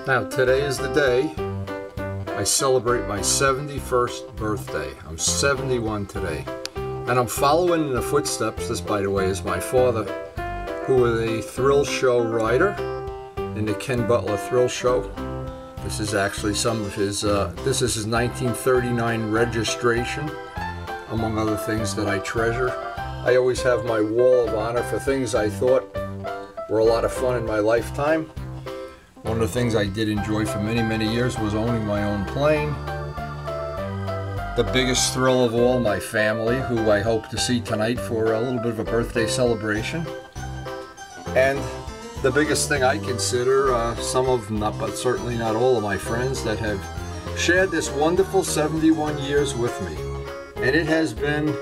Now today is the day I celebrate my 71st birthday. I'm 71 today. And I'm following in the footsteps. This, by the way, is my father, who was a thrill show rider in the Ken Butler Thrill Show. This is actually some of his, this is his 1939 registration, among other things that I treasure. I always have my wall of honor for things I thought were a lot of fun in my lifetime. One of the things I did enjoy for many, many years was owning my own plane. The biggest thrill of all, my family, who I hope to see tonight for a little bit of a birthday celebration. And the biggest thing I consider, some of, not, but certainly not all of my friends that have shared this wonderful 71 years with me. And it has been,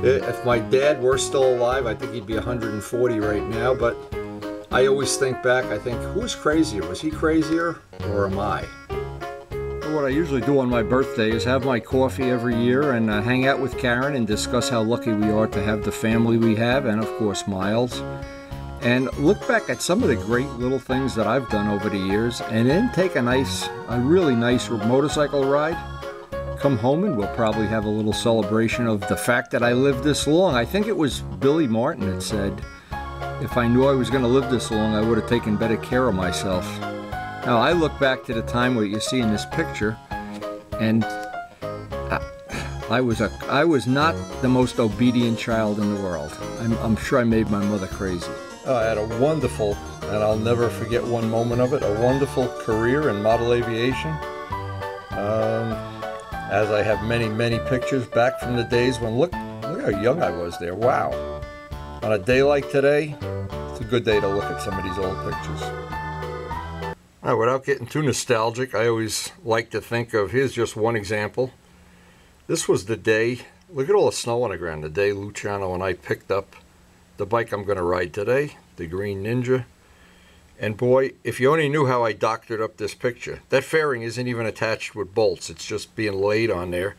if my dad were still alive, I think he'd be 140 right now, but I always think back, I think, who's crazier? Was he crazier or am I? What I usually do on my birthday is have my coffee every year and hang out with Karen and discuss how lucky we are to have the family we have, and of course Miles. And look back at some of the great little things that I've done over the years, and then take a really nice motorcycle ride. Come home and we'll probably have a little celebration of the fact that I lived this long. I think it was Billy Martin that said, if I knew I was going to live this long, I would have taken better care of myself. Now, I look back to the time where you see in this picture, and I was not the most obedient child in the world. I'm sure I made my mother crazy. I had a wonderful, and I'll never forget one moment of it, a wonderful career in model aviation. As I have many, many pictures back from the days when, look how young I was there, wow. On a day like today, it's a good day to look at some of these old pictures. All right, without getting too nostalgic, I always like to think of, here's just one example. This was the day, look at all the snow on the ground, the day Luciano and I picked up the bike I'm going to ride today, the Green Ninja. And boy, if you only knew how I doctored up this picture. That fairing isn't even attached with bolts, it's just being laid on there.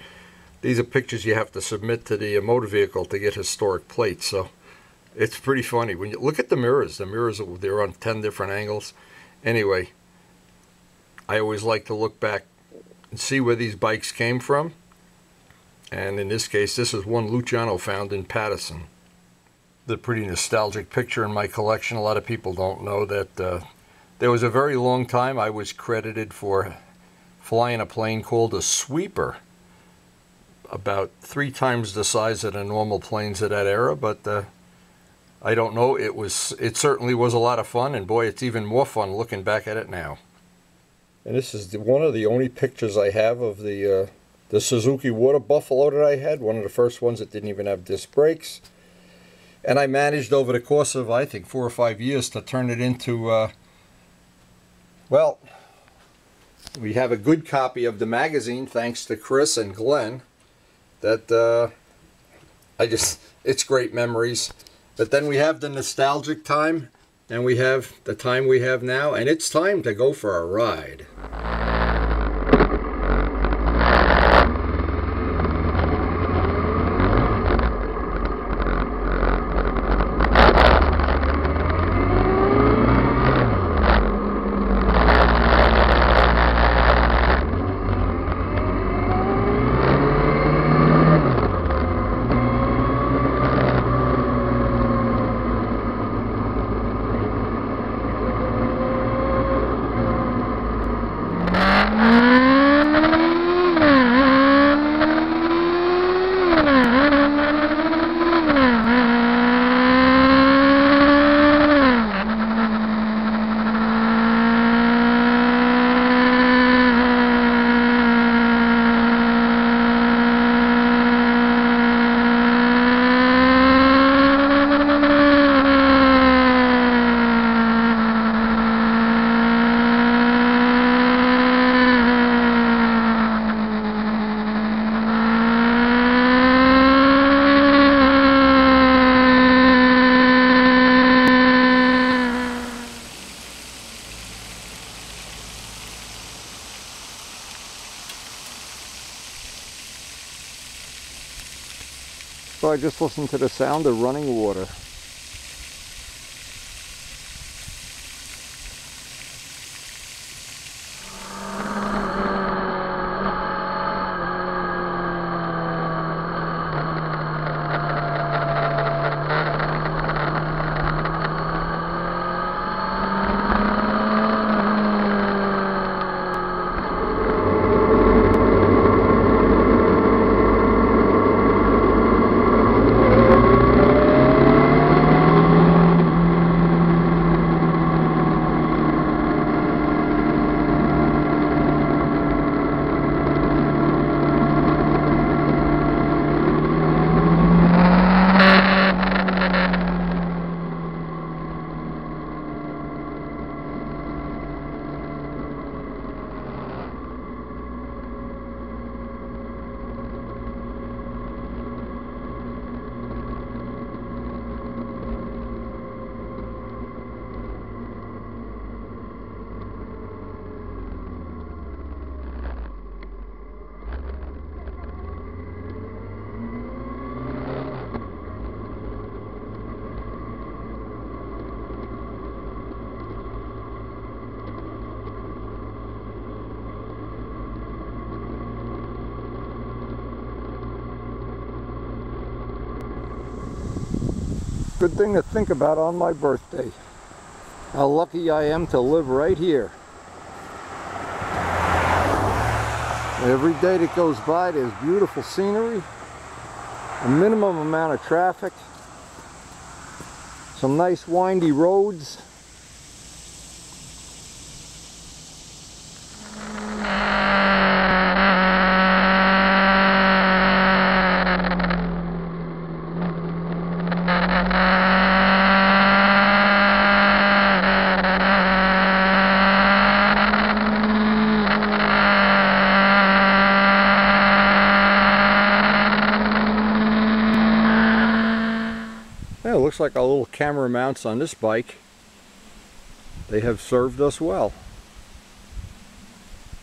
These are pictures you have to submit to the motor vehicle to get historic plates, so it's pretty funny. When you look at the mirrors, they're on 10 different angles. Anyway, I always like to look back and see where these bikes came from. And in this case, this is one Luciano found in Paterson. The pretty nostalgic picture in my collection. A lot of people don't know that there was a very long time I was credited for flying a plane called a sweeper. About 3 times the size of the normal planes of that era, but I don't know, it certainly was a lot of fun, and boy, it's even more fun looking back at it now. And this is one of the only pictures I have of the Suzuki Water Buffalo that I had, one of the first ones that didn't even have disc brakes. And I managed over the course of, I think, 4 or 5 years to turn it into, well, we have a good copy of the magazine, thanks to Chris and Glenn, that it's great memories. But then we have the nostalgic time, and we have the time we have now, and it's time to go for a ride. So I just listened to the sound of running water. Good thing to think about on my birthday. How lucky I am to live right here. Every day that goes by there's beautiful scenery, a minimum amount of traffic, some nice windy roads. Yeah, it looks like our little camera mounts on this bike, they have served us well.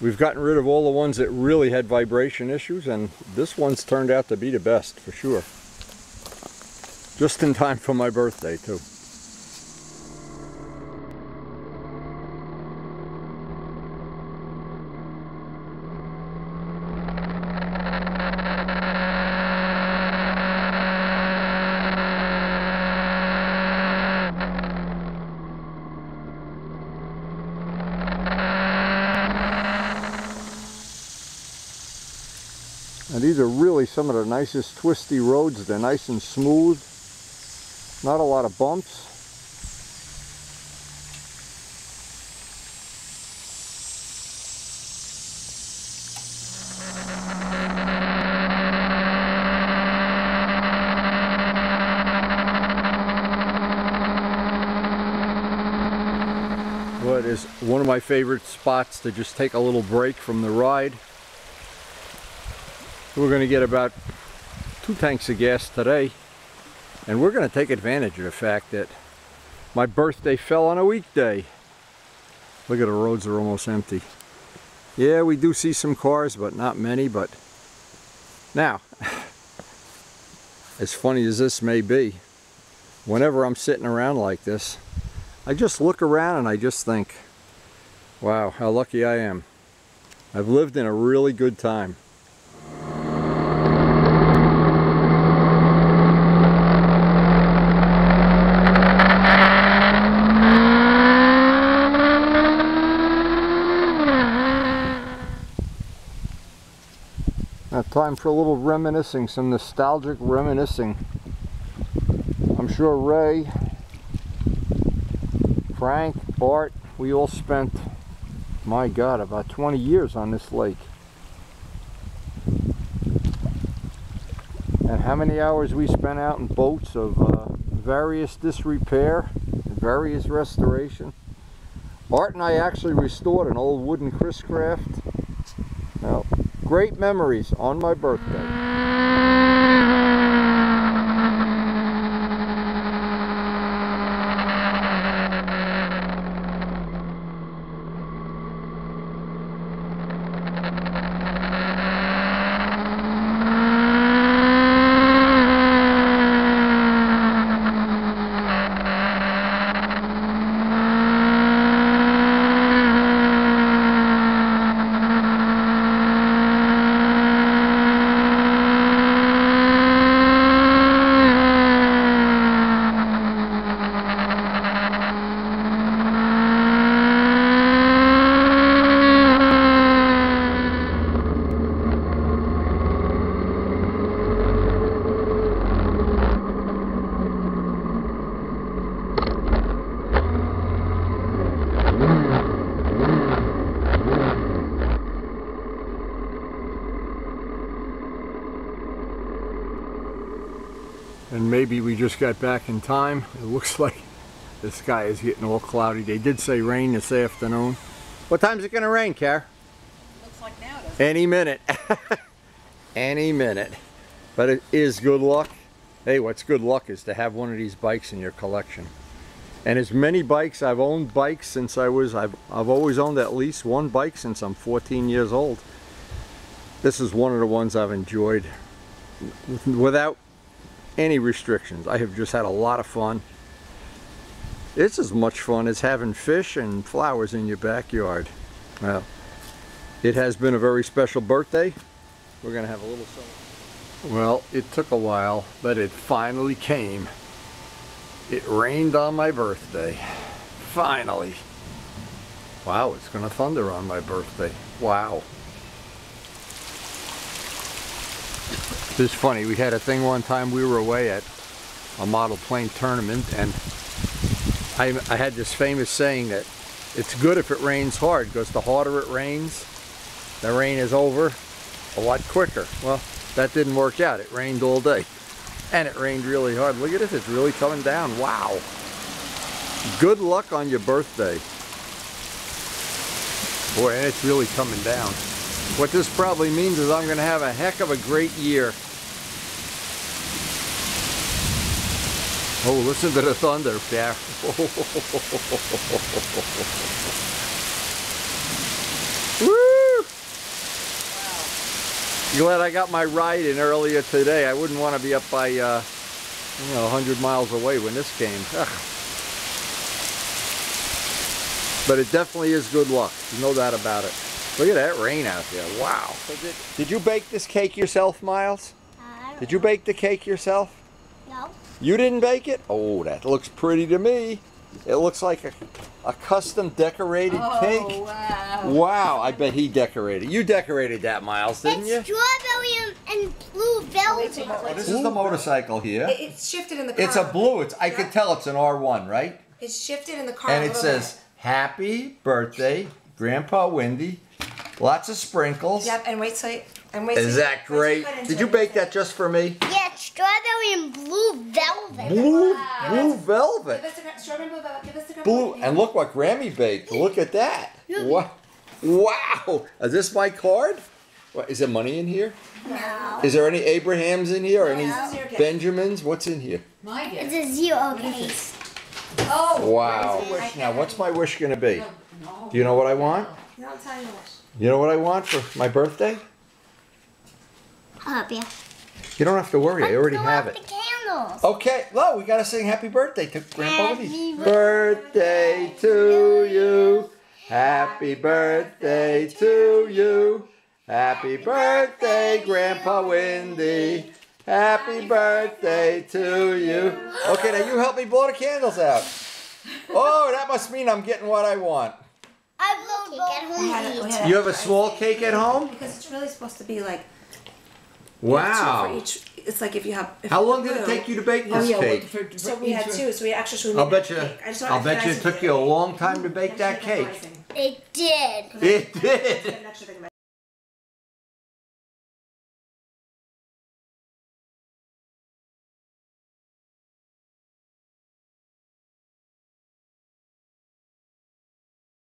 We've gotten rid of all the ones that really had vibration issues, and this one's turned out to be the best for sure. Just in time for my birthday too. Now these are really some of the nicest twisty roads. They're nice and smooth, not a lot of bumps. But it's one of my favorite spots to just take a little break from the ride. We're going to get about 2 tanks of gas today, and we're going to take advantage of the fact that my birthday fell on a weekday. Look at the roads, are almost empty. Yeah, we do see some cars, but not many. But now, as funny as this may be, whenever I'm sitting around like this, I just look around and I just think, wow, how lucky I am. I've lived in a really good time. Now, time for a little reminiscing, some nostalgic reminiscing. I'm sure Ray, Frank, Art, we all spent, my God, about 20 years on this lake. And how many hours we spent out in boats of various disrepair, various restoration. Art and I actually restored an old wooden Chris Craft. Now, great memories on my birthday. maybe we just got back in time. It looks like the sky is getting all cloudy. They did say rain this afternoon. What time is it going to rain, Car? Looks like now, doesn't it? Any minute. Any minute. But it is good luck. Hey, what's good luck is to have one of these bikes in your collection. And as many bikes, I've owned bikes since I've always owned at least one bike since I'm 14 years old. This is one of the ones I've enjoyed without any restrictions. I have just had a lot of fun. It's as much fun as having fish and flowers in your backyard. Well, it has been a very special birthday. We're gonna have a little celebration. Well, it took a while, but it finally came. It rained on my birthday. Finally. Wow, it's gonna thunder on my birthday. Wow. This is funny, we had a thing one time, we were away at a model plane tournament, and I had this famous saying that it's good if it rains hard, because the harder it rains, the rain is over a lot quicker. Well, that didn't work out. It rained all day. And it rained really hard. Look at this, it's really coming down. Wow. Good luck on your birthday. Boy, and it's really coming down. What this probably means is I'm going to have a heck of a great year. Oh, listen to the thunder, yeah. Woo! Wow. Glad I got my ride in earlier today. I wouldn't want to be up by, 100 miles away when this came. Ugh. But it definitely is good luck. No doubt about it. Look at that rain out there. Wow. So did you bake this cake yourself, Miles? Did you bake the cake yourself? No. You didn't bake it? Oh, that looks pretty to me. It looks like a custom decorated cake. Wow. Wow, I bet he decorated. You decorated that, Miles, didn't you? It's strawberry and blue velvet. Oh, this is the motorcycle here. It's shifted in the car. It's a blue. I could tell it's an R1, right? It's shifted in the car. And it says, "Happy birthday, Grandpa Windy." Lots of sprinkles. Yep, and wait till Is that great? Did you bake that just for me? Yeah, it's strawberry and blue velvet. Blue velvet. Give us the strawberry blue velvet. Give us the Blue, and look what Grammy baked. Look at that. What? Wow. Is this my card? What, is there money in here? No. Is there any Abrahams in here or any No. Benjamins? What's in here? My gift. It's a zero case. Oh. Wow. Now, what's my wish going to be? Do you know what I want? No, I'm telling you what. You know what I want for my birthday? I'll help you. You don't have to worry. I already have it. The candles. Okay. Well, we got to sing happy birthday to Grandpa Woody. Happy Birthday to you. Happy birthday to you. Happy birthday, Grandpa Windy. Happy birthday to you. Okay, now you help me blow the candles out. Oh, that must mean I'm getting what I want. I blew cake at home. You have a small cake at home? Because it's really supposed to be like. Wow. Two for each. It's like if you have. How long did it take you to bake this cake? So we had two. So we actually. I'll bet you. I'll bet you it took you a long time to bake that cake. It did. It did.